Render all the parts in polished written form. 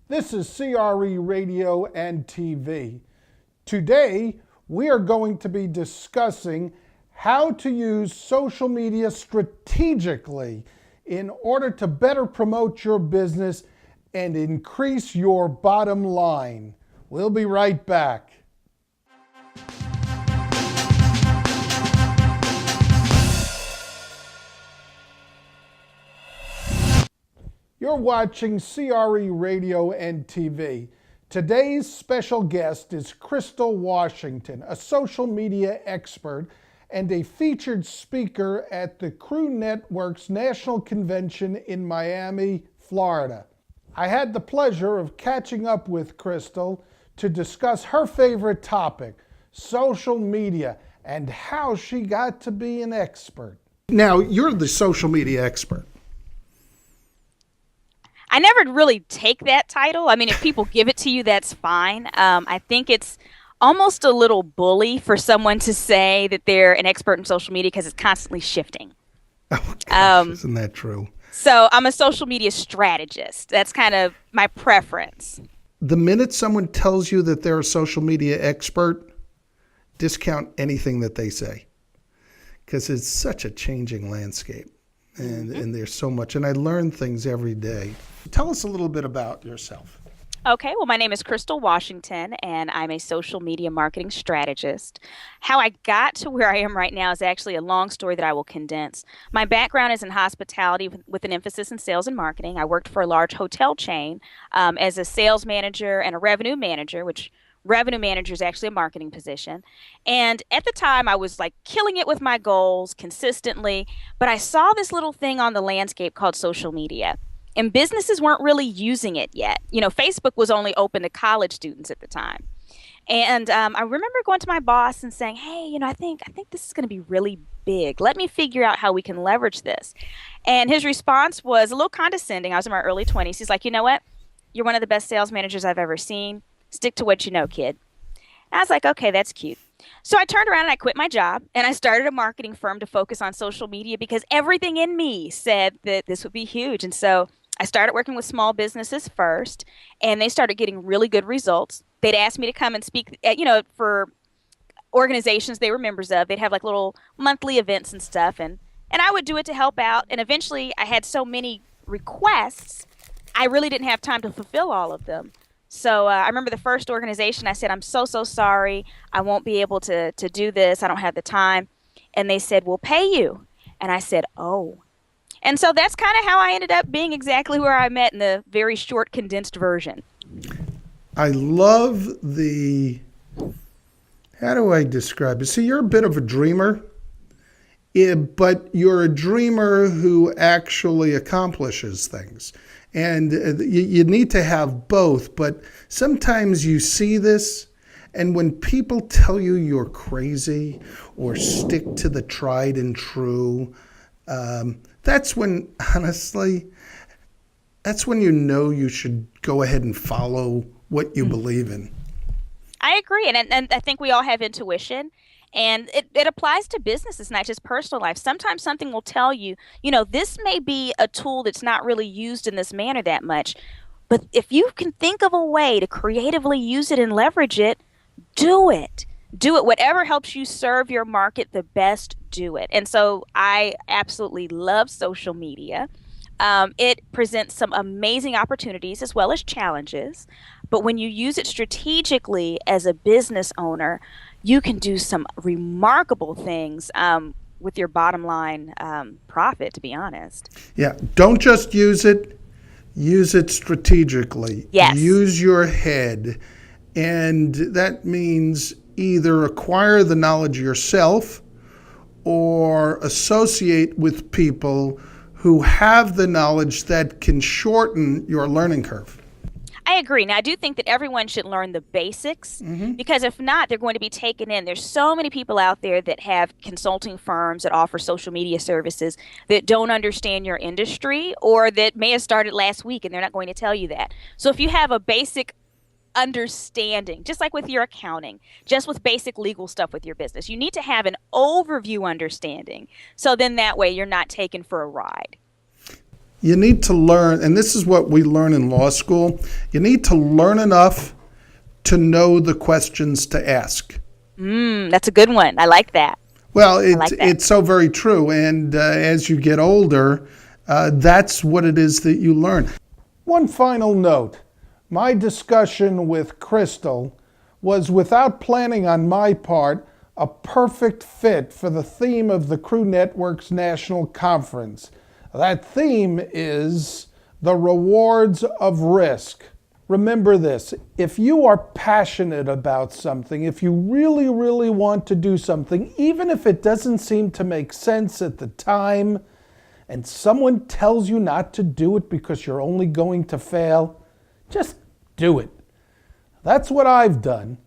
This is CRE Radio and TV. Today, we are going to be discussing how to use social media strategically in order to better promote your business and increase your bottom line. We'll be right back. You're watching CRE Radio and TV. Today's special guest is Crystal Washington, a social media expert and a featured speaker at the Crew Network's National Convention in Miami, Florida. I had the pleasure of catching up with Crystal to discuss her favorite topic, social media, and how she got to be an expert. Now, you're the social media expert. I never really take that title. I mean, if people give it to you, that's fine. I think it's almost a little bully for someone to say that they're an expert in social media because it's constantly shifting. Oh, gosh, isn't that true? So I'm a social media strategist. That's kind of my preference. The minute someone tells you that they're a social media expert, discount anything that they say because it's such a changing landscape. And there's so much, and I learn things every day. Tell us a little bit about yourself. Okay, well, my name is Crystal Washington, and I'm a social media marketing strategist. How I got to where I am right now is actually a long story that I will condense. My background is in hospitality with an emphasis in sales and marketing. I worked for a large hotel chain as a sales manager and a revenue manager, which revenue manager is actually a marketing position. And at the time, I was like killing it with my goals consistently, but I saw this little thing on the landscape called social media. And businesses weren't really using it yet. You know, Facebook was only open to college students at the time. And I remember going to my boss and saying, "Hey, I think this is going to be really big. Let me figure out how we can leverage this." And his response was a little condescending. I was in my early 20s. He's like, "You know what? You're one of the best sales managers I've ever seen. Stick to what you know, kid." And I was like, okay, that's cute. So I turned around and I quit my job and I started a marketing firm to focus on social media because everything in me said that this would be huge. And so I started working with small businesses first, and they started getting really good results. They'd ask me to come and speak, for organizations they were members of. They'd have like little monthly events and stuff, and I would do it to help out. And eventually I had so many requests, I really didn't have time to fulfill all of them. So I remember the first organization, I said, "I'm so sorry. I won't be able to do this. I don't have the time." And they said, "We'll pay you." And I said, "Oh." And so that's kind of how I ended up being exactly where I'm at in the very short, condensed version. I love how do I describe it? See, you're a bit of a dreamer, but you're a dreamer who actually accomplishes things. And you need to have both, but sometimes you see this, and when people tell you you're crazy or stick to the tried and true, that's when, honestly, that's when you know you should go ahead and follow what you believe in. I agree, and I think we all have intuition. And it applies to businesses, not just personal life. Sometimes something will tell you, this may be a tool that's not really used in this manner that much. But if you can think of a way to creatively use it and leverage it, do it. Do it. Whatever helps you serve your market the best, do it. And so I absolutely love social media. It presents some amazing opportunities as well as challenges. But when you use it strategically as a business owner, you can do some remarkable things with your bottom line profit, to be honest. Yeah, don't just use it strategically. Yes. Use your head. And that means either acquire the knowledge yourself or associate with people who have the knowledge that can shorten your learning curve. I agree. Now, I do think that everyone should learn the basics because if not, they're going to be taken in. There's so many people out there that have consulting firms that offer social media services that don't understand your industry or that may have started last week and they're not going to tell you that. So if you have a basic understanding, just like with your accounting, just with basic legal stuff with your business, you need to have an overview understanding. So then that way you're not taken for a ride. You need to learn, and this is what we learn in law school, you need to learn enough to know the questions to ask. That's a good one. I like that. Well, I like that. it's so very true. And as you get older, that's what it is that you learn. One final note. My discussion with Crystal was, without planning on my part, a perfect fit for the theme of the Crew Network's National Conference. That theme is the rewards of risk. Remember this, if you are passionate about something, if you really, really want to do something, even if it doesn't seem to make sense at the time, and someone tells you not to do it because you're only going to fail, just do it. That's what I've done.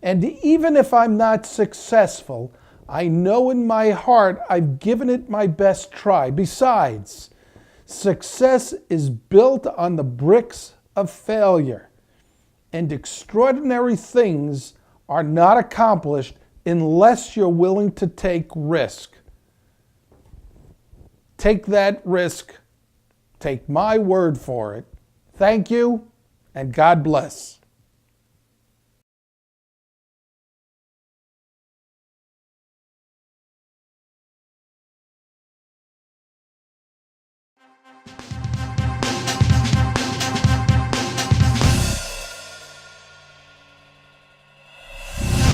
And even if I'm not successful, I know in my heart I've given it my best try. Besides, success is built on the bricks of failure, and extraordinary things are not accomplished unless you're willing to take risk. Take that risk. Take my word for it. Thank you, and God bless.